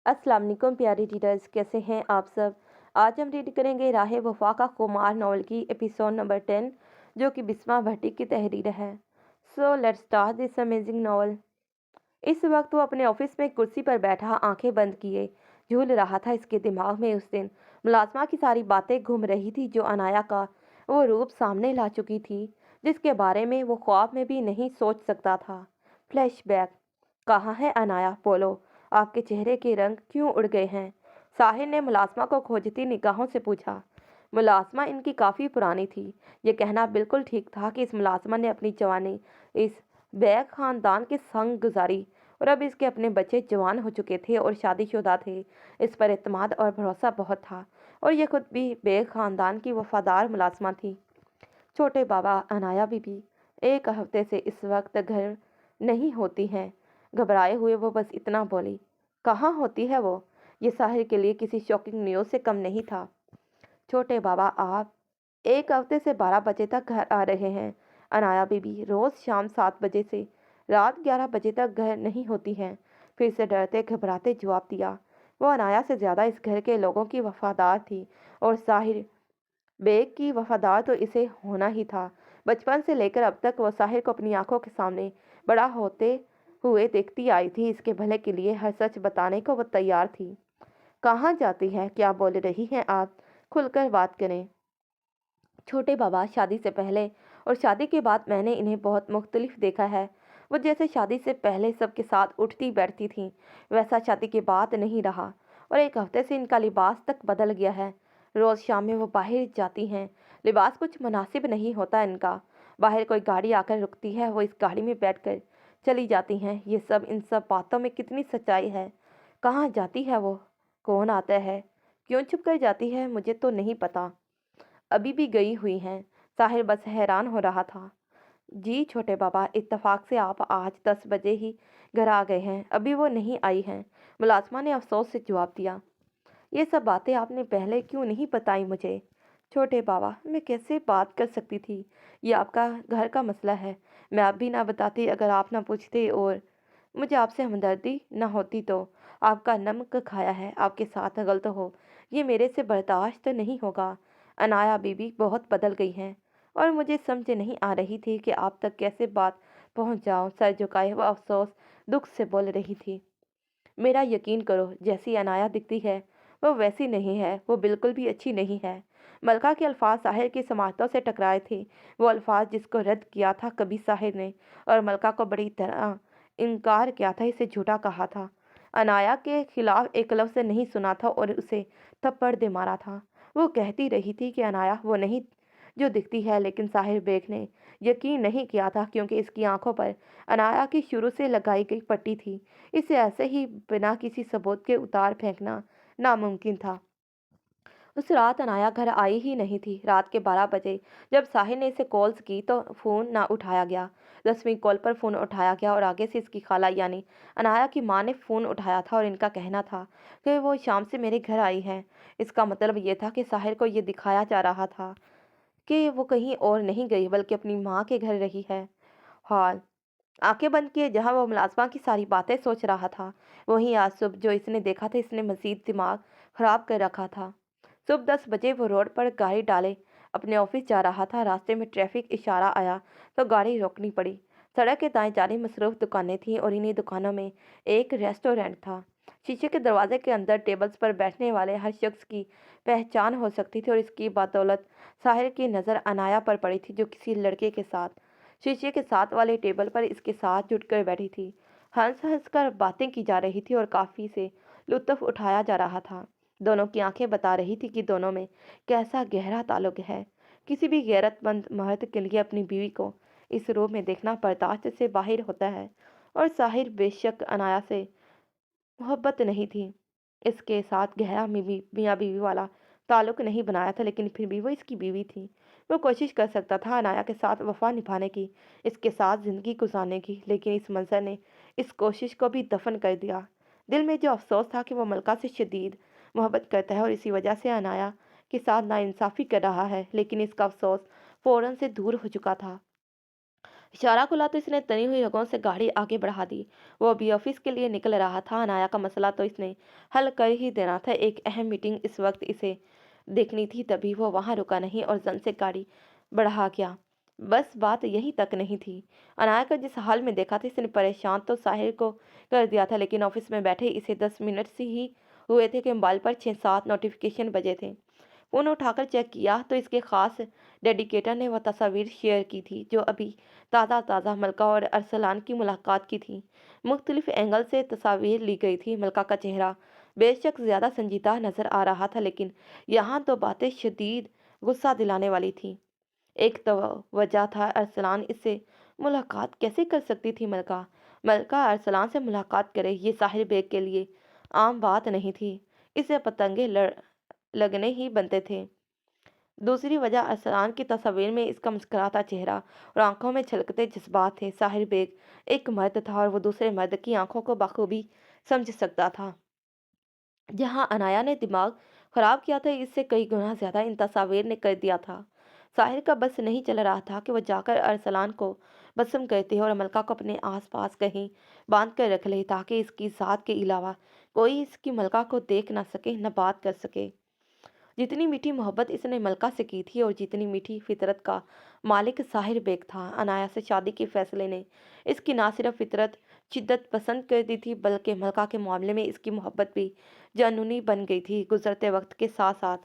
अस्सलाम वालेकुम प्यारे रीडर्स, कैसे हैं आप सब। आज हम रीड करेंगे राह वफा का कुमार नॉवल की एपिसोड नंबर 10, जो कि बिस्मा भट्टी की तहरीर है। So let's start this amazing novel. इस वक्त वो अपने ऑफिस में कुर्सी पर बैठा आंखें बंद किए झूल रहा था। इसके दिमाग में उस दिन मुलाजमा की सारी बातें घूम रही थी, जो अनाया का वो रूप सामने ला चुकी थी, जिसके बारे में वो ख्वाब में भी नहीं सोच सकता था। फ्लैशबैक। कहाँ है अनाया, बोलो, आपके चेहरे के रंग क्यों उड़ गए हैं? साहिर ने मुलाजमा को खोजती निगाहों से पूछा। मुलाजमा इनकी काफ़ी पुरानी थी। ये कहना बिल्कुल ठीक था कि इस मुलाजमा ने अपनी जवानी इस बैग खानदान के संग गुजारी, और अब इसके अपने बच्चे जवान हो चुके थे और शादीशुदा थे। इस पर एतमाद और भरोसा बहुत था, और ये खुद भी बैग खानदान की वफादार मुलाजमा थी। छोटे बाबा, अनाया बीबी एक हफ्ते से इस वक्त घर नहीं होती हैं। घबराए हुए वो बस इतना बोली। कहाँ होती है वो? ये साहिर के लिए किसी शॉकिंग न्यूज़ से कम नहीं था। छोटे बाबा, आप एक हफ्ते से 12 बजे तक घर आ रहे हैं। अनाया बीबी रोज़ शाम 7 बजे से रात 11 बजे तक घर नहीं होती हैं। फिर से डरते घबराते जवाब दिया। वो अनाया से ज़्यादा इस घर के लोगों की वफादार थी, और साहिर बेग की वफादार तो इसे होना ही था। बचपन से लेकर अब तक वो साहिर को अपनी आंखों के सामने बड़ा होते हुए देखती आई थी। इसके भले के लिए हर सच बताने को वो तैयार थी। कहाँ जाती है? क्या बोल रही हैं आप? खुलकर बात करें। छोटे बाबा, शादी से पहले और शादी के बाद मैंने इन्हें बहुत मुख्तलिफ देखा है। वो जैसे शादी से पहले सबके साथ उठती बैठती थीं, वैसा शादी के बाद नहीं रहा, और एक हफ्ते से इनका लिबास तक बदल गया है। रोज़ शाम में वो बाहर जाती हैं। लिबास कुछ मुनासिब नहीं होता इनका। बाहर कोई गाड़ी आकर रुकती है, वो इस गाड़ी में बैठकर चली जाती हैं। ये सब, इन सब बातों में कितनी सच्चाई है? कहाँ जाती है वो? कौन आता है? क्यों छुप कर जाती है? मुझे तो नहीं पता। अभी भी गई हुई हैं? साहिर बस हैरान हो रहा था। जी छोटे बाबा, इत्तेफाक से आप आज 10 बजे ही घर आ गए हैं। अभी वो नहीं आई हैं। मुलाजमा ने अफसोस से जवाब दिया। ये सब बातें आपने पहले क्यों नहीं बताई मुझे? छोटे बाबा, मैं कैसे बात कर सकती थी? ये आपका घर का मसला है। मैं अब भी ना बताती अगर आप ना पूछते, और मुझे आपसे हमदर्दी न होती तो। आपका नमक खाया है, आपके साथ गलत हो, ये मेरे से बर्दाश्त नहीं होगा। अनाया बीबी बहुत बदल गई हैं, और मुझे समझ नहीं आ रही थी कि आप तक कैसे बात पहुंच जाऊं। सर झुकाए वह अफसोस दुख से बोल रही थी। मेरा यकीन करो, जैसी अनाया दिखती है वो वैसी नहीं है। वो बिल्कुल भी अच्छी नहीं है। मलका के अल्फाज साहिर की समातों से टकराए थे। वो अल्फाज जिसको रद्द किया था कभी साहिर ने, और मलका को बड़ी तरह इनकार किया था, इसे झूठा कहा था। अनाया के खिलाफ एक लफ्ज़ नहीं सुना था, और उसे थप्पड़ दे मारा था। वो कहती रही थी कि अनाया वो नहीं जो दिखती है, लेकिन साहिर बेग ने यकीन नहीं किया था, क्योंकि इसकी आंखों पर अनाया की शुरू से लगाई गई पट्टी थी। इसे ऐसे ही बिना किसी सबूत के उतार फेंकना नामुमकिन था। उस रात अनाया घर आई ही नहीं थी। रात के 12 बजे जब साहिर ने इसे कॉल्स की तो फ़ोन ना उठाया गया। 10वीं कॉल पर फ़ोन उठाया गया, और आगे से इसकी खाला यानी अनाया की माँ ने फ़ोन उठाया था, और इनका कहना था कि वो शाम से मेरे घर आई है। इसका मतलब ये था कि साहिर को ये दिखाया जा रहा था कि वो कहीं और नहीं गई, बल्कि अपनी माँ के घर रही है। हाल आंखें बंद किए जहां वो मुलाजमा की सारी बातें सोच रहा था, वहीं आज सुबह जो इसने देखा था, इसने मजीद दिमाग खराब कर रखा था। सुबह 10 बजे वो रोड पर गाड़ी डाले अपने ऑफिस जा रहा था। रास्ते में ट्रैफिक इशारा आया तो गाड़ी रोकनी पड़ी। सड़क के दाएं जाने मसरूफ दुकानें थीं, और इन्हीं दुकानों में एक रेस्टोरेंट था। शीशे के दरवाजे के अंदर टेबल्स पर बैठने वाले हर शख्स की पहचान हो सकती थी, और इसकी बदौलत साहिर की नज़र अनाया पर पड़ी थी, जो किसी लड़के के साथ शीशे के साथ वाले टेबल पर इसके साथ जुटकर बैठी थी। हंस हंस कर बातें की जा रही थी, और काफ़ी से लुत्फ उठाया जा रहा था। दोनों की आंखें बता रही थी कि दोनों में कैसा गहरा ताल्लुक है। किसी भी गैरतमंद मर्द के लिए अपनी बीवी को इस रूप में देखना बर्दाश्त से बाहर होता है, और साहिर बेशक अनाया से मोहब्बत नहीं थी, इसके साथ गहरा मियाँ बीवी वाला ताल्लुक नहीं बनाया था, लेकिन फिर भी वो इसकी बीवी थी। वो कोशिश कर सकता था अनाया के साथ वफा निभाने की, इसके साथ ज़िंदगी गुजारने की, लेकिन इस मंजर ने इस कोशिश को भी दफन कर दिया। दिल में जो अफसोस था कि वो मलका से शदीद मोहब्बत करता है, और इसी वजह से अनाया के साथ नाइंसाफ़ी कर रहा है, लेकिन इसका अफसोस फ़ौरन से दूर हो चुका था। इशारा खुला तो इसने तनी हुई रगों से गाड़ी आगे बढ़ा दी। वो अभी ऑफिस के लिए निकल रहा था। अनाया का मसला तो इसने हल कर ही देना था। एक अहम मीटिंग इस वक्त इसे देखनी थी, तभी वो वहां रुका नहीं और जन से गाड़ी बढ़ा गया। बस बात यही तक नहीं थी। अनाया को जिस हाल में देखा था, इसने परेशान तो साहिर को कर दिया था, लेकिन ऑफिस में बैठे इसे 10 मिनट से ही हुए थे कि मोबाइल पर 6-7 नोटिफिकेशन बजे थे। फ़ोन उठाकर चेक किया तो इसके खास डेडिकेटर ने वह तस्वीर शेयर की थी जो अभी ताज़ा ताज़ा मलका और अरसलान की मुलाकात की थी। मुख्तलिफ एंगल से तस्वीर ली गई थी। मलका का चेहरा बेशक ज़्यादा संजीदा नज़र आ रहा था, लेकिन यहाँ तो बातें शदीद गुस्सा दिलाने वाली थी। एक तो वजह था अरसलान इससे मुलाकात कैसे कर सकती थी। मलका मलका अरसलान से मुलाकात करे, ये साहिर बेग के लिए आम बात नहीं थी। इसे पतंगे लगने ही बनते थे। दूसरी वजह अरसलान की तस्वीर में इसका मुस्कुराता चेहरा और आंखों में छलकते जज्बात थे। साहिर बेग एक मर्द था और वो दूसरे मर्द की आंखों को बखूबी समझ सकता था। जहां अनाया ने दिमाग खराब किया था, इससे कई गुना ज्यादा इन तस्वीर ने कर दिया था। साहिर का बस नहीं चल रहा था कि वह जाकर अरसलान को बसम करते और मलका को अपने आसपास कहीं बांध कर रख ले, ताकि इसकी जात के अलावा कोई इसकी मलका को देख ना सके, न बात कर सके। जितनी मीठी मोहब्बत इसने मलका से की थी और जितनी मीठी फितरत का मालिक साहिर बेग था, अनाया से शादी के फैसले ने इसकी ना सिर्फ फितरत शिद्दत पसंद कर दी थी, बल्कि मलका के मामले में इसकी मोहब्बत भी जानूनी बन गई थी। गुजरते वक्त के साथ साथ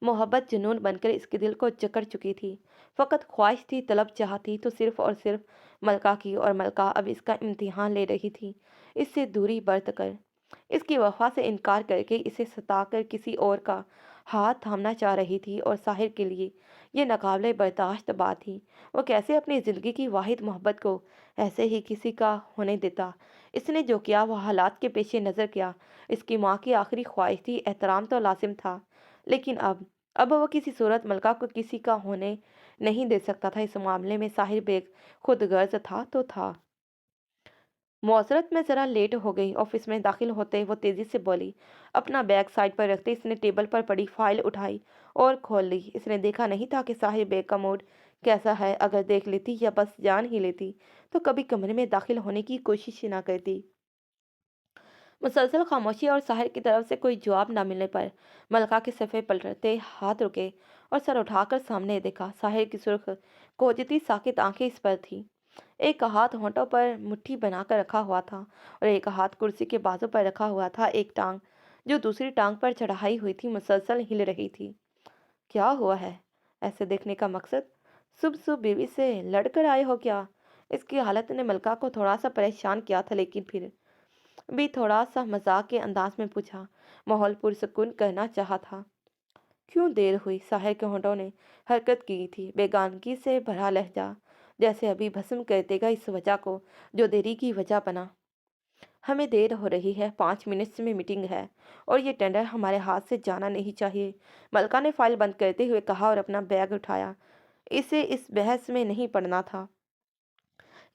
मोहब्बत जुनून बनकर इसके दिल को जकड़ चुकी थी। फ़कत ख्वाहिश थी, तलब चाहती तो सिर्फ और सिर्फ मलका की, और मलका अब इसका इम्तिहान ले रही थी। इससे दूरी बरत कर, इसकी वफा से इनकार करके, इसे सताकर किसी और का हाथ थामना चाह रही थी, और साहिर के लिए ये नाकाबिले बर्दाश्त बात थी। वो कैसे अपनी ज़िंदगी की वाहिद मोहब्बत को ऐसे ही किसी का होने देता। इसने जो किया वो हालात के पेश नज़र किया। इसकी माँ की आखिरी ख्वाहिश थी, एहतराम तो लाजिम था, लेकिन अब वो किसी सूरत मलका को किसी का होने नहीं दे सकता था। इस मामले में साहिर बेग खुद गर्ज था तो था। मुआसरत में ज़रा लेट हो गई। ऑफिस में दाखिल होते वो तेज़ी से बोली। अपना बैग साइड पर रखते इसने टेबल पर पड़ी फाइल उठाई और खोल ली। इसने देखा नहीं था कि साहिर बेग का मूड कैसा है। अगर देख लेती या बस जान ही लेती तो कभी कमरे में दाखिल होने की कोशिश ही ना करती। मुसलसल खामोशी और साहिर की तरफ से कोई जवाब न मिलने पर मलका के सफ़े पलटते हाथ रुके और सर उठाकर सामने देखा। साहिर की सुर्ख कोजती साकित आंखें इस पर थी। एक हाथ होंठों पर मुट्ठी बनाकर रखा हुआ था और एक हाथ कुर्सी के बाजू पर रखा हुआ था। एक टांग जो दूसरी टांग पर चढ़ाई हुई थी मुसलसल हिल रही थी। क्या हुआ है? ऐसे देखने का मकसद? सुबह सुबह बीवी से लड़कर आए हो क्या? इसकी हालत ने मलका को थोड़ा सा परेशान किया था, लेकिन फिर भी थोड़ा सा मजाक के अंदाज में पूछा। माहौल पुरसुकून करना चाहा था। क्यों देर हुई? साहिर के होंठों ने हरकत की थी, बेगानगी से भरा लहजा, जैसे अभी भस्म कर देगा इस वजह को जो देरी की वजह बना। हमें देर हो रही है, 5 मिनट में मीटिंग है और ये टेंडर हमारे हाथ से जाना नहीं चाहिए। मलका ने फाइल बंद करते हुए कहा और अपना बैग उठाया। इसे इस बहस में नहीं पड़ना था।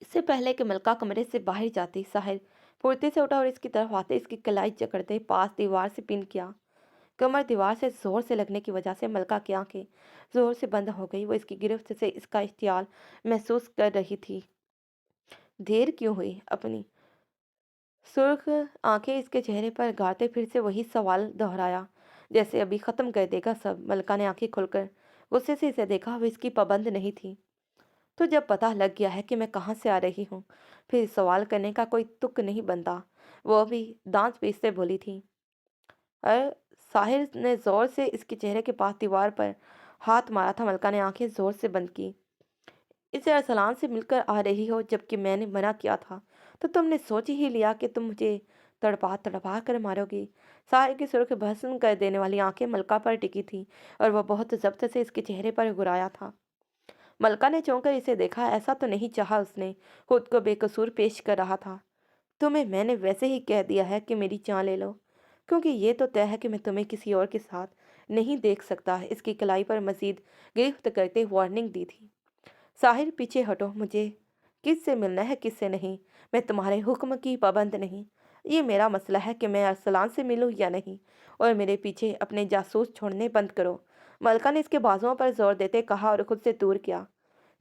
इससे पहले कि मलका कमरे से बाहर जाती, साहिर फुर्ती से उठा और इसकी तरफ आते इसकी कलाई जकड़ते पास दीवार से पिन किया। कमर दीवार से जोर से लगने की वजह से मलका की आंखें जोर से बंद हो गई। वो इसकी गिरफ्त से इसका इश्तियाल महसूस कर रही थी। देर क्यों हुई? अपनी सुर्ख आंखें इसके चेहरे पर गाड़ते फिर से वही सवाल दोहराया, जैसे अभी खत्म कर देगा सब। मलका ने आंखें खोलकर गुस्से से इसे देखा। वो इसकी पाबंद नहीं थी। तो जब पता लग गया है कि मैं कहाँ से आ रही हूँ, फिर सवाल करने का कोई तुक नहीं बनता। वो भी दांत पीसते बोली थी। और साहिर ने जोर से इसके चेहरे के पास दीवार पर हाथ मारा था। मलका ने आंखें जोर से बंद की। इसे अरसलान से मिलकर आ रही हो, जबकि मैंने मना किया था, तो तुमने सोच ही लिया कि तुम मुझे तड़पा तड़पा कर मारोगी। साहिर की सुर्ख भस्म कर देने वाली आंखें मलका पर टिकी थी और वह बहुत जब्त से इसके चेहरे पर गुराया था। मलका ने चौंक कर इसे देखा। ऐसा तो नहीं चाहा उसने, खुद को बेकसूर पेश कर रहा था। तुम्हें मैंने वैसे ही कह दिया है कि मेरी जान ले लो, क्योंकि ये तो तय है कि मैं तुम्हें किसी और के साथ नहीं देख सकता। इसकी कलाई पर मजीद गिरफ्त करते वार्निंग दी थी। साहिर पीछे हटो, मुझे किससे मिलना है किससे नहीं, मैं तुम्हारे हुक्म की पाबंद नहीं। ये मेरा मसला है कि मैं अरसलान से मिलूं या नहीं, और मेरे पीछे अपने जासूस छोड़ने बंद करो। मलका ने इसके बाजुओं पर जोर देते कहा और खुद से दूर किया।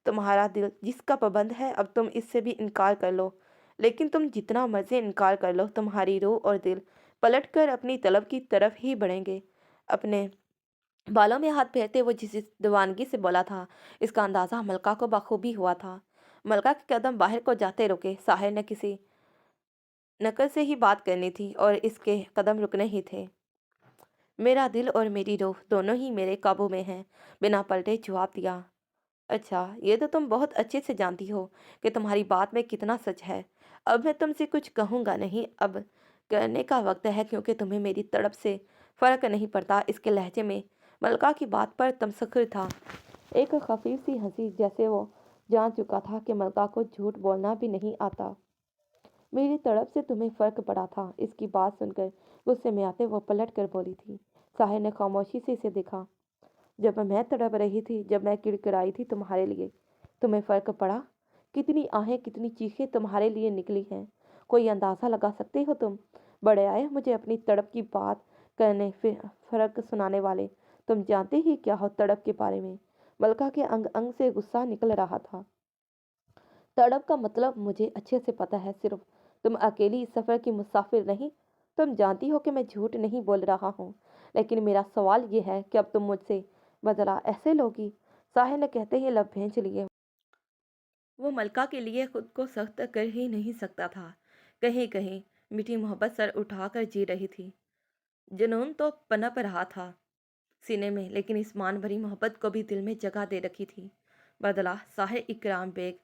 तुम्हारा दिल जिसका पाबंद है, अब तुम इससे भी इनकार कर लो, लेकिन तुम जितना मर्जी इनकार कर लो, तुम्हारी रूह और दिल पलट कर अपनी तलब की तरफ ही बढ़ेंगे। अपने बालों में हाथ फेरते वो जिस दीवानगी से बोला था, इसका अंदाजा मलका को बखूबी हुआ था। मलका के कदम बाहर को जाते रुके। साहिर ने किसी नकल से ही बात करनी थी और इसके कदम रुकने ही थे। मेरा दिल और मेरी रूह दोनों ही मेरे काबू में हैं, बिना पलटे जवाब दिया। अच्छा, ये तो तुम बहुत अच्छे से जानती हो कि तुम्हारी बात में कितना सच है। अब मैं तुमसे कुछ कहूँगा नहीं, अब करने का वक्त है, क्योंकि तुम्हें मेरी तड़प से फर्क नहीं पड़ता। इसके लहजे में मलका की बात पर तमस्खुर था, एक खफीफ सी हंसी, जैसे वो जान चुका था कि मलका को झूठ बोलना भी नहीं आता। मेरी तड़प से तुम्हें फर्क पड़ा था। इसकी बात सुनकर गुस्से में आते वो पलट कर बोली थी। साहिर ने खामोशी से इसे देखा। जब मैं तड़प रही थी, जब मैं किड़किड़ाई थी तुम्हारे लिए, तुम्हें फर्क पड़ा? कितनी आहें, कितनी चीखें तुम्हारे लिए निकली हैं, कोई अंदाजा लगा सकते हो तुम? बड़े आए मुझे अपनी तड़प की बात करने, फिर फर्क सुनाने वाले। तुम जानते ही क्या हो तड़प के बारे में? मलका के अंग अंग से गुस्सा निकल रहा था। तड़प का मतलब मुझे अच्छे से पता है। सिर्फ तुम अकेली इस सफ़र की मुसाफिर नहीं। तुम जानती हो कि मैं झूठ नहीं बोल रहा हूँ, लेकिन मेरा सवाल ये है कि अब तुम मुझसे बदला ऐसे लोगी? साहिर ने कहते ही लब भींच लिए। वो मलका के लिए खुद को सख्त कर ही नहीं सकता था। कहीं कहीं मीठी मोहब्बत सर उठाकर जी रही थी। जुनून तो पनप रहा था सीने में, लेकिन इस मान भरी मोहब्बत को भी दिल में जगह दे रखी थी। बदला साहिर इकराम बेग,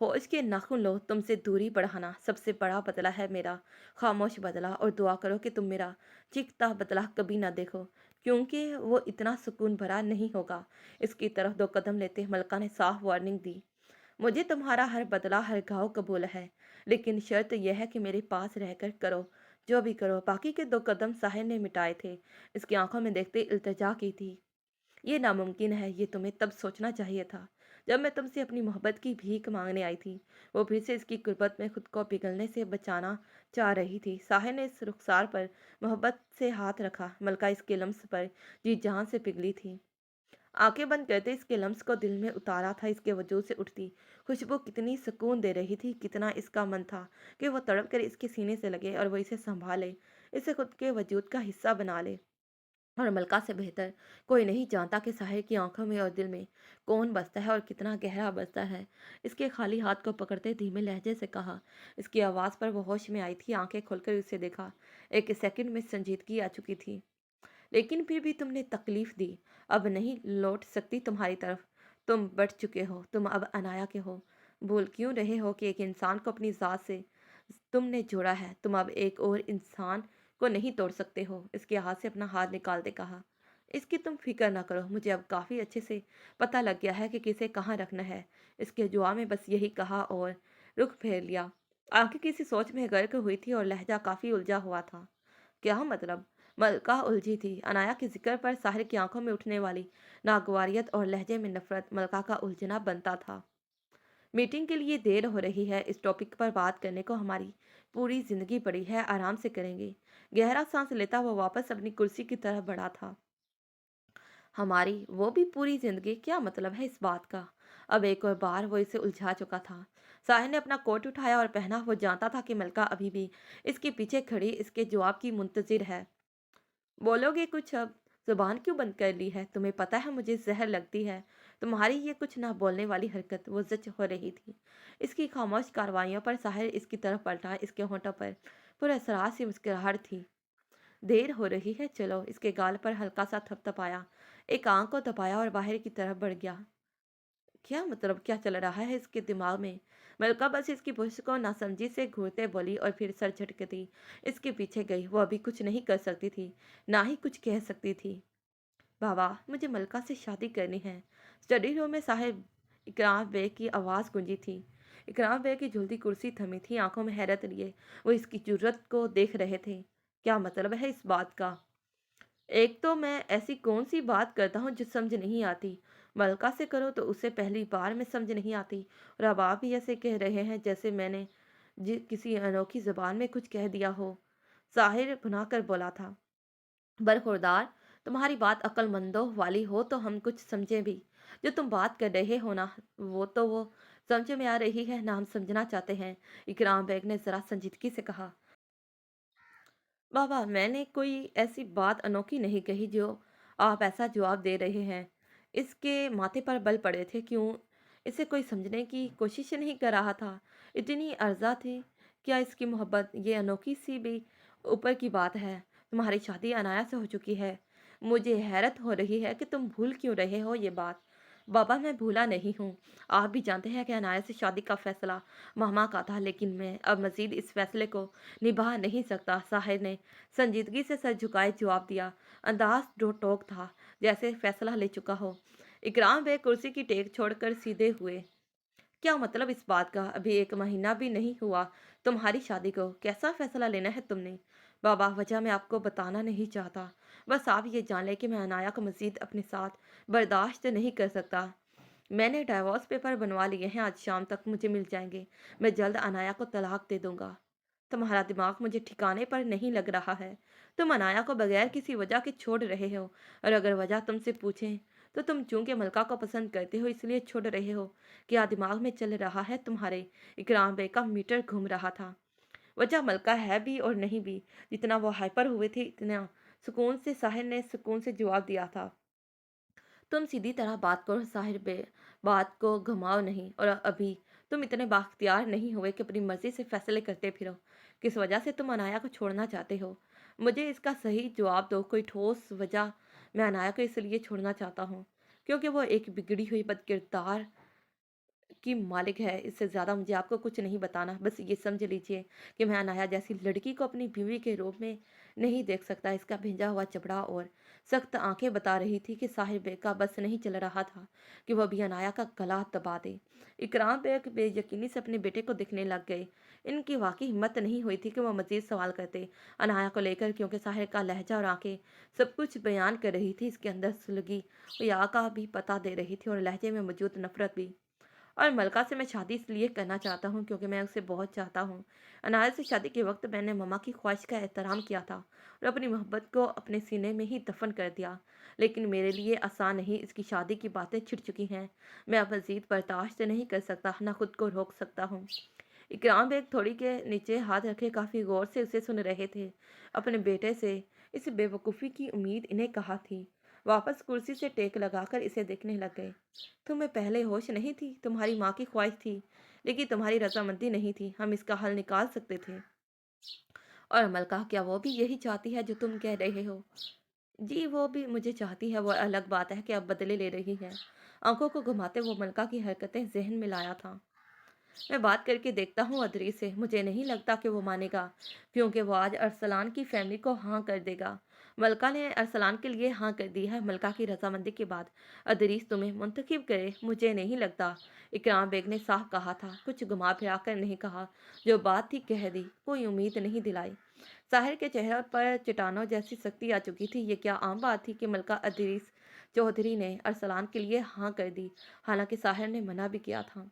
होश के नाखून लो। तुमसे दूरी बढ़ाना सबसे बड़ा बदला है मेरा। खामोश बदला, और दुआ करो कि तुम मेरा चीखता बदला कभी ना देखो, क्योंकि वो इतना सुकून भरा नहीं होगा। इसकी तरफ दो कदम लेते मलका ने साफ वार्निंग दी। मुझे तुम्हारा हर बदला, हर घाव कबूल है, लेकिन शर्त यह है कि मेरे पास रहकर करो जो भी करो। बाकी के दो कदम साहिर ने मिटाए थे। इसकी आंखों में देखते इल्तिजा की थी। ये नामुमकिन है, ये तुम्हें तब सोचना चाहिए था जब मैं तुमसे अपनी मोहब्बत की भीख मांगने आई थी। वो फिर से इसकी गुर्बत में खुद को पिघलने से बचाना चाह रही थी। साहिर ने इस रुखसार पर मोहब्बत से हाथ रखा। मलका इसके लम्स पर जी जान से पिघली थी। आंखें बंद करते इसके लम्स को दिल में उतारा था। इसके वजूद से उठती खुशबू कितनी सुकून दे रही थी। कितना इसका मन था कि वो तड़प कर इसके सीने से लगे और वो इसे संभाले, इसे खुद के वजूद का हिस्सा बना ले। और मलका से बेहतर कोई नहीं जानता कि साहिर की आंखों में और दिल में कौन बसता है और कितना गहरा बसता है। इसके खाली हाथ को पकड़ते धीमे लहजे से कहा। इसकी आवाज़ पर वो होश में आई थी। आंखें खोलकर उसे देखा। एक सेकंड में संजीदगी आ चुकी थी। लेकिन फिर भी तुमने तकलीफ दी, अब नहीं लौट सकती तुम्हारी तरफ। तुम बढ़ चुके हो, तुम अब अनाया के हो। भूल क्यों रहे हो कि एक इंसान को अपनी ज़ात से तुमने जोड़ा है? तुम अब एक और इंसान को नहीं तोड़ सकते हो। इसके हाथ से अपना हाथ निकालते कहा। इसकी तुम फिक्र ना करो, मुझे अब काफ़ी अच्छे से पता लग गया है कि किसे कहाँ रखना है। इसके जवाब में बस यही कहा और रुख फेर लिया। आंखें किसी सोच में गर्क हुई थी और लहजा काफ़ी उलझा हुआ था। क्या मतलब? मलका उलझी थी। अनाया के जिक्र पर साहिर की आंखों में उठने वाली नागवारियत और लहजे में नफरत मलका का उलझना बनता था। मीटिंग के लिए देर हो रही है। इस टॉपिक पर बात करने को हमारी पूरी जिंदगी पड़ी है, आराम से करेंगे। गहरा सांस लेता वो वापस अपनी कुर्सी की तरफ बढ़ा था। हमारी वो भी पूरी जिंदगी, क्या मतलब है इस बात का? अब एक और बार वो इसे उलझा चुका था। साहिर ने अपना कोट उठाया और पहना। वो जानता था कि मलका अभी भी इसके पीछे खड़ी इसके जवाब की मुंतजिर है। बोलोगे कुछ अब? जुबान क्यों बंद कर ली है? तुम्हें पता है मुझे जहर लगती है तुम्हारी ये कुछ ना बोलने वाली हरकत। वो जच हो रही थी इसकी खामोश कार्रवाइयों पर। साहिर इसकी तरफ पलटा। इसके होंठों पर पुरस्कार सी मुस्कुराहट थी। देर हो रही है, चलो। इसके गाल पर हल्का सा थपथपाया, एक आंख को दबाया और बाहर की तरफ बढ़ गया। क्या मतलब, क्या चल रहा है इसके दिमाग में? मलका बस इसकी पुष्ट को नासमझी से घूरते बोली और फिर सर झटकती इसके पीछे गई। वो अभी कुछ नहीं कर सकती थी, ना ही कुछ कह सकती थी। बाबा, मुझे मलका से शादी करनी है। स्टडी रूम में साहिब इकराम बेग की आवाज़ गूंजी थी। इकराम बेग की झूलती कुर्सी थमी थी, आंखों में हैरत लिए वो इसकी जरूरत को देख रहे थे। क्या मतलब है इस बात का? एक तो मैं ऐसी कौन सी बात करता हूँ जो समझ नहीं आती? मलका से करो तो उसे पहली बार में समझ नहीं आती, और अब आप भी ऐसे कह रहे हैं जैसे मैंने किसी अनोखी जबान में कुछ कह दिया हो। साहिर भुना कर बोला था। बरखुरदार, तुम्हारी बात अक्लमंदों वाली हो तो हम कुछ समझें भी। जो तुम बात कर रहे हो ना, वो समझ में आ रही है ना हम समझना चाहते हैं। इकराम बेग ने जरा संजीदगी से कहा। बाबा, मैंने कोई ऐसी बात अनोखी नहीं कही जो आप ऐसा जवाब दे रहे हैं। इसके माथे पर बल पड़े थे क्यों? इसे कोई समझने की कोशिश नहीं कर रहा था। इतनी अर्जा थी क्या इसकी मोहब्बत? ये अनोखी सी भी ऊपर की बात है। तुम्हारी शादी अनाया से हो चुकी है। मुझे हैरत हो रही है कि तुम भूल क्यों रहे हो ये बात। बाबा, मैं भूला नहीं हूँ। आप भी जानते हैं कि अनाया से शादी का फैसला मामा का था, लेकिन मैं अब मजीद इस फैसले को निभा नहीं सकता। साहिर ने संजीदगी से सर झुकाए जवाब दिया। अंदाज जो टोक था, जैसे फैसला ले चुका हो। इकराम वे कुर्सी की टेक छोड़कर सीधे हुए। क्या मतलब इस बात का? अभी 1 महीना भी नहीं हुआ तुम्हारी शादी को, कैसा फैसला लेना है तुमने? बाबा, वजह मैं आपको बताना नहीं चाहता। बस आप ये जान लें कि मैं अनाया को मजीद अपने साथ बर्दाश्त नहीं कर सकता। मैंने डाइवोर्स पेपर बनवा लिए हैं, आज शाम तक मुझे मिल जाएंगे। मैं जल्द अनाया को तलाक दे दूंगा। तुम्हारा दिमाग मुझे ठिकाने पर नहीं लग रहा है। तुम अनाया को बगैर किसी वजह के छोड़ रहे हो, और अगर वजह तुमसे पूछें तो तुम चूंकि मलका को पसंद करते हो इसलिए छोड़ रहे हो। क्या दिमाग में चल रहा है तुम्हारे? इकराम बे का मीटर घूम रहा था। वजह मलका है भी और नहीं भी। जितना वो हाइपर हुए थे इतना सुकून से साहिर ने सुकून से जवाब दिया था। तुम सीधी तरह बात करो साहिर बे, बात को घुमाओ नहीं। और अभी तुम इतने बाख्तियार नहीं हुए कि अपनी मर्जी से फैसले करते फिरो। किस वजह से तुम अनाया को छोड़ना चाहते हो? मुझे इसका सही जवाब दो, कोई ठोस वजह। मैं अनाया को इसलिए छोड़ना चाहता हूँ क्योंकि वो एक बिगड़ी हुई बदकिरदार की मालिक है। इससे ज़्यादा मुझे आपको कुछ नहीं बताना। बस ये समझ लीजिए कि मैं अनाया जैसी लड़की को अपनी बीवी के रूप में नहीं देख सकता। इसका भेजा हुआ चपड़ा और सख्त आंखें बता रही थी कि साहिर बेग का बस नहीं चल रहा था कि वह भी अनाया का गला दबा दे। इकराम बेग बेयकीनी से अपने बेटे को देखने लग गए। इनकी वाकई हिम्मत नहीं हुई थी कि वह मजीद सवाल करते अनाया को लेकर, क्योंकि साहिर का लहजा और आंखें सब कुछ बयान कर रही थी। इसके अंदर सुलगी या का भी पता दे रही थी और लहजे में मौजूद नफरत भी। और मलका से मैं शादी इसलिए करना चाहता हूँ क्योंकि मैं उसे बहुत चाहता हूँ। अनाया से शादी के वक्त मैंने ममा की ख्वाहिश का एहतराम किया था और अपनी मोहब्बत को अपने सीने में ही दफन कर दिया। लेकिन मेरे लिए आसान नहीं, इसकी शादी की बातें छिड़ चुकी हैं। मैं अब मजीद बर्दाश्त नहीं कर सकता, ना खुद को रोक सकता हूँ। इकराम बेग थोड़ी के नीचे हाथ रखे काफ़ी गौर से उसे सुन रहे थे। अपने बेटे से इस बेवकूफ़ी की उम्मीद इन्हें कहा थी। वापस कुर्सी से टेक लगाकर इसे देखने लग गए। तुम्हें पहले होश नहीं थी? तुम्हारी माँ की ख्वाहिश थी, लेकिन तुम्हारी रजामंदी नहीं थी। हम इसका हल निकाल सकते थे। और मलका, क्या वो भी यही चाहती है जो तुम कह रहे हो? जी, वो भी मुझे चाहती है। वो अलग बात है कि अब बदले ले रही है। आंखों को घुमाते वो मलका की हरकतें जहन में लाया था। मैं बात करके देखता हूँ अदरी से। मुझे नहीं लगता कि वो मानेगा, क्योंकि वो आज अरसलान की फैमिली को हाँ कर देगा। मलका ने अरसलान के लिए हाँ कर दी है। मलका की रजामंदी के बाद अदरीस तुम्हें मुंतखब करे, मुझे नहीं लगता। इकराम बेग ने साफ कहा था, कुछ घुमा फिरा कर नहीं कहा। जो बात थी कह दी, कोई उम्मीद नहीं दिलाई। साहिर के चेहरे पर चट्टानों जैसी सख्ती आ चुकी थी। ये क्या आम बात थी कि मलका अदरीस चौधरी ने अरसलान के लिए हाँ कर दी, हालांकि साहिर ने मना भी किया था।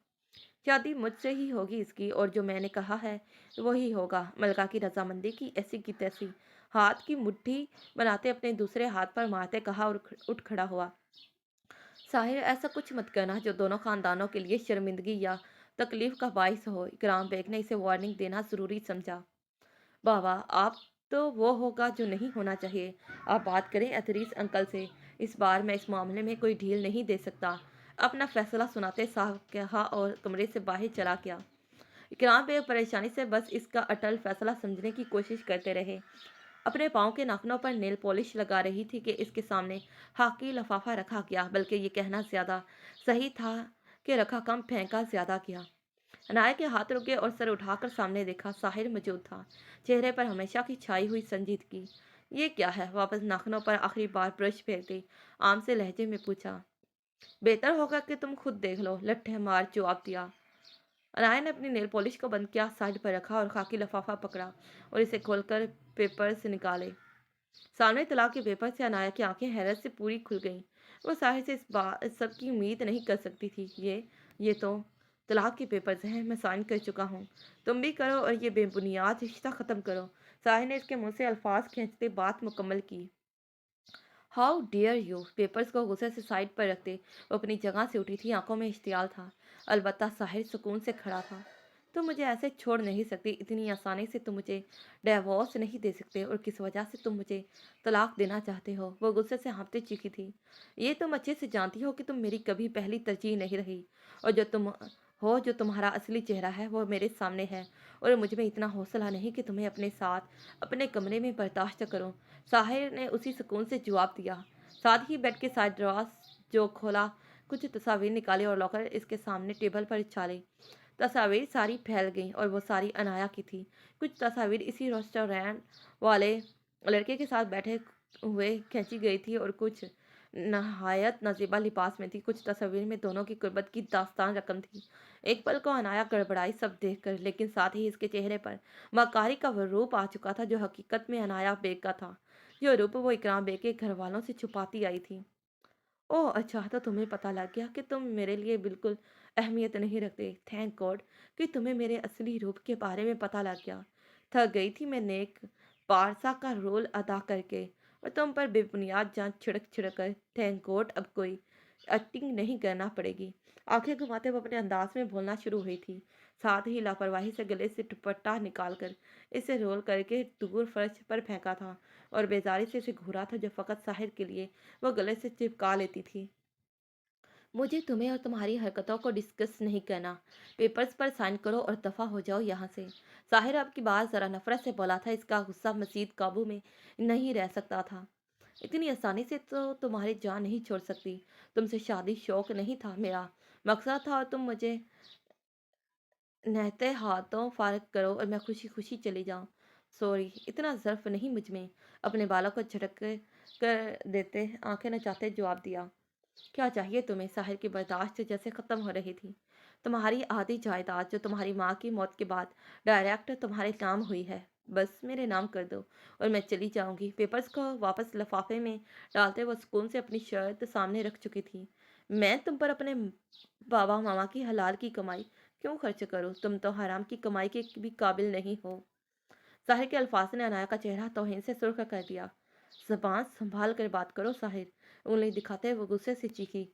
शादी मुझसे ही होगी इसकी, और जो मैंने कहा है वही होगा। मलका की रजामंदी की ऐसी की तैसी हाथ की मुट्ठी बनाते अपने दूसरे हाथ पर मारते कहा और उठ खड़ा हुआ। साहिर, ऐसा कुछ मत करना जो दोनों खानदानों के लिए शर्मिंदगी या तकलीफ का बाइस हो। इकराम बेग ने इसे वार्निंग देना जरूरी समझा। बाबा, आप तो वो होगा जो नहीं होना चाहिए। आप बात करें अतरीस अंकल से। इस बार मैं इस मामले में कोई ढील नहीं दे सकता। अपना फैसला सुनाते साहब कहा और कमरे से बाहर चला गया। इकराम बेग परेशानी से बस इसका अटल फैसला समझने की कोशिश करते रहे। अपने पाँव के नाखूनों पर नेल पॉलिश लगा रही थी कि इसके सामने खाकी लिफाफा रखा गया, बल्कि ये कहना ज्यादा सही था कि रखा कम फेंका ज्यादा किया। अनाया के हाथ रुके और सर उठाकर सामने देखा। साहिर मौजूद था, चेहरे पर हमेशा की छाई हुई संजीदगी। ये क्या है? वापस नाखूनों पर आखिरी बार ब्रश फेरते आम से लहजे में पूछा। बेहतर होगा कि तुम खुद देख लो, लट्ठे मार जवाब दिया। अनाया ने अपनी नेल पॉलिश को बंद किया, साइड पर रखा और खाकी लिफाफा पकड़ा और इसे खोलकर पेपर से निकाले। सामने तलाक के पेपर से अनाया की आंखें हैरत से पूरी खुल गईं। वो साहिर से इस सब की उम्मीद नहीं कर सकती थी। ये तो तलाक के पेपर्स हैं, मैं साइन कर चुका हूँ। तुम भी करो और ये बेबुनियाद रिश्ता ख़त्म करो। साहिर ने इसके मुंह से अल्फाज खींचते बात मुकम्मल की। How dear you. पेपर्स को गुस्से से साइड पर रखते वो अपनी जगह से उठी थी। आंखों में इश्तियाल था, अलबत्ता साहिर सुकून से खड़ा था। तुम मुझे ऐसे छोड़ नहीं सकती, इतनी आसानी से तुम मुझे डिवोर्स नहीं दे सकते, और किस वजह से तुम मुझे तलाक देना चाहते हो। वो गुस्से से हाँफते चीखी थी। ये तुम अच्छे से जानती हो कि तुम मेरी कभी पहली तरजीह नहीं रही, और जो तुम्हारा असली चेहरा है वो मेरे सामने है, और मुझ में इतना हौसला नहीं कि तुम्हें अपने साथ अपने कमरे में बर्दाश्त करूं। साहिर ने उसी सुकून से जवाब दिया। साथ ही बेड के साइड ड्रॉस जो खोला, कुछ तस्वीर निकाले और लॉकर इसके सामने टेबल पर चाले। तस्वीर सारी फैल गईं और वो सारी अनाया की थी। कुछ तस्वीर इसी रेस्टोरेंट वाले लड़के के साथ बैठे हुए खींची गई थी, और कुछ नहायत नजीबा लिबास में थी। कुछ तस्वीर में दोनों की कुर्बत की दास्तान रकम थी। एक पल को अनाया गड़बड़ाई सब देखकर, लेकिन साथ ही इसके चेहरे पर मकारी का वो रूप आ चुका था जो हकीकत में अनाया बेग का था, जो रूप वो इकराम बेग के घर वालों से छुपाती आई थी। ओह अच्छा, तो तुम्हें पता लग गया कि तुम मेरे लिए बिल्कुल अहमियत नहीं रखते। थैंक गॉड कि तुम्हें मेरे असली रूप के बारे में पता लग गया। थक गई थी मैं नेक पारसा का रोल अदा करके, और तुम पर बेबुनियाद जान छिड़क छिड़क कर। थैंक गॉड अब कोई एक्टिंग नहीं करना पड़ेगी। आंखें घुमाते वो अपने अंदाज में बोलना शुरू हुई थी। साथ ही लापरवाही से गले से दुपट्टा निकालकर इसे रोल करके दूर फर्श पर फेंका था, और बेजारी से इसे घूरा था जो फकत साहिर के लिए वो गले से चिपका लेती थी। मुझे तुम्हें और तुम्हारी हरकतों को डिस्कस नहीं करना। पेपर्स पर साइन करो और दफा हो जाओ यहाँ से। साहिर अब की बात जरा नफरत से बोला था। इसका गुस्सा मजीद काबू में नहीं रह सकता था। इतनी आसानी से तो तुम्हारी जान नहीं छोड़ सकती। तुमसे शादी शौक नहीं था, मेरा मकसद था, और तुम मुझे नहते हाथों फारग करो और मैं खुशी खुशी चली जाऊं। सॉरी, इतना ज़र्फ नहीं मुझ में। अपने बालों को झटक कर देते आंखें नचाते जवाब दिया। क्या चाहिए तुम्हें? साहिर की बर्दाश्त जैसे ख़त्म हो रही थी। तुम्हारी आधी जायदाद जो तुम्हारी माँ की मौत के बाद डायरेक्ट तुम्हारे नाम हुई है, बस मेरे नाम कर दो और मैं चली जाऊंगी। पेपर्स को वापस लिफाफे में डालते वो सुकून से अपनी शर्त सामने रख चुकी थी। मैं तुम पर अपने बाबा मामा की हलाल की कमाई क्यों खर्च करूं? तुम तो हराम की कमाई के भी काबिल नहीं हो। साहिर के अल्फाज ने अनाया का चेहरा तौहीन से सुर्ख कर दिया। जबान संभाल कर बात करो साहिर, उंगली दिखाते वो गुस्से से चीखी।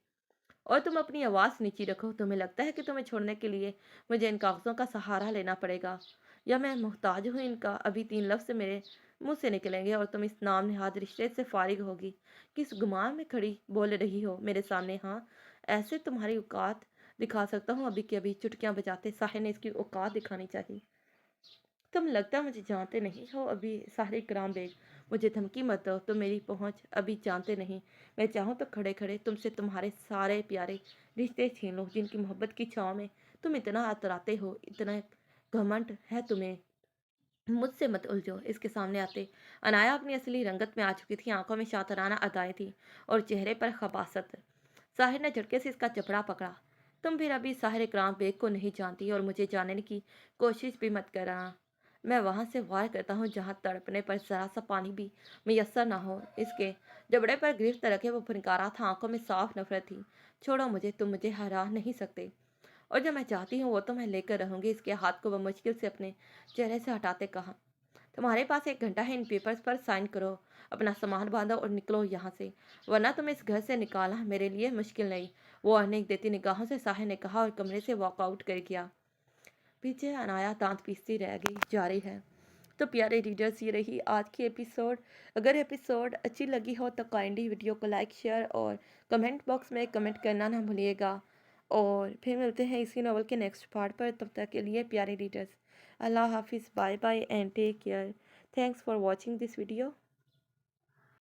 और तुम अपनी आवाज़ नीची रखो। तुम्हें लगता है कि तुम्हें छोड़ने के लिए मुझे इन कागज़ों का सहारा लेना पड़ेगा, या मैं मोहताज हूँ इनका? अभी 3 लफ्ज़ मेरे मुंह से निकलेंगे और तुम इस नाम निहाद रिश्ते से फारिग होगी। किस गुमान में खड़ी बोल रही हो मेरे सामने? हाँ, ऐसे तुम्हारी औकात दिखा सकता हूँ अभी के अभी। चुटकियाँ बजाते साहिर ने इसकी औकात दिखानी चाहिए। तुम लगता मुझे जानते नहीं हो अभी। साहिर इकराम बेग, मुझे धमकी मत दो। तुम मेरी पहुंच अभी जानते नहीं। मैं चाहूँ तो खड़े खड़े तुमसे तुम्हारे सारे प्यारे रिश्ते छीन लो, जिनकी मोहब्बत की छाँव में तुम इतना अतराते हो। इतना घमंड है तुम्हें। मुझसे मत उलझो। इसके सामने आते अनाया अपनी असली रंगत में आ चुकी थी। आंखों में शातराना अदाएं थी और चेहरे पर खबासत। साहिर ने झटके से इसका जबड़ा पकड़ा। तुम फिर अभी साहिर इकराम बेग को नहीं जानती, और मुझे जानने की कोशिश भी मत करना। मैं वहां से वार करता हूँ जहाँ तड़पने पर जरा सा पानी भी मैसर ना हो। इसके जबड़े पर गिरफ्त रखे वो फनकारा था। आंखों में साफ नफरत थी। छोड़ो मुझे, तुम मुझे हरा नहीं सकते, और जो मैं चाहती हूँ वो तो मैं लेकर रहूंगी। इसके हाथ को वह मुश्किल से अपने चेहरे से हटाते कहा। तुम्हारे पास 1 घंटा है। इन पेपर्स पर साइन करो, अपना सामान बांधो और निकलो यहाँ से, वरना तुम इस घर से निकालना मेरे लिए मुश्किल नहीं। वो अनेक देती निगाहों से साहिर ने कहा और कमरे से वॉकआउट कर गया। पीछे अनाया दांत पीसती रह गई। जारी है। तो प्यारे रीडर्स, ये रही आज की एपिसोड। अगर एपिसोड अच्छी लगी हो तो काइंडली वीडियो को लाइक, शेयर और कमेंट बॉक्स में कमेंट करना ना भूलिएगा। और फिर मिलते हैं इसी नॉवल के नेक्स्ट पार्ट पर। तब तक के लिए प्यारे रीडर्स, अल्लाह हाफिज़, bye bye and take care. Thanks for watching this video.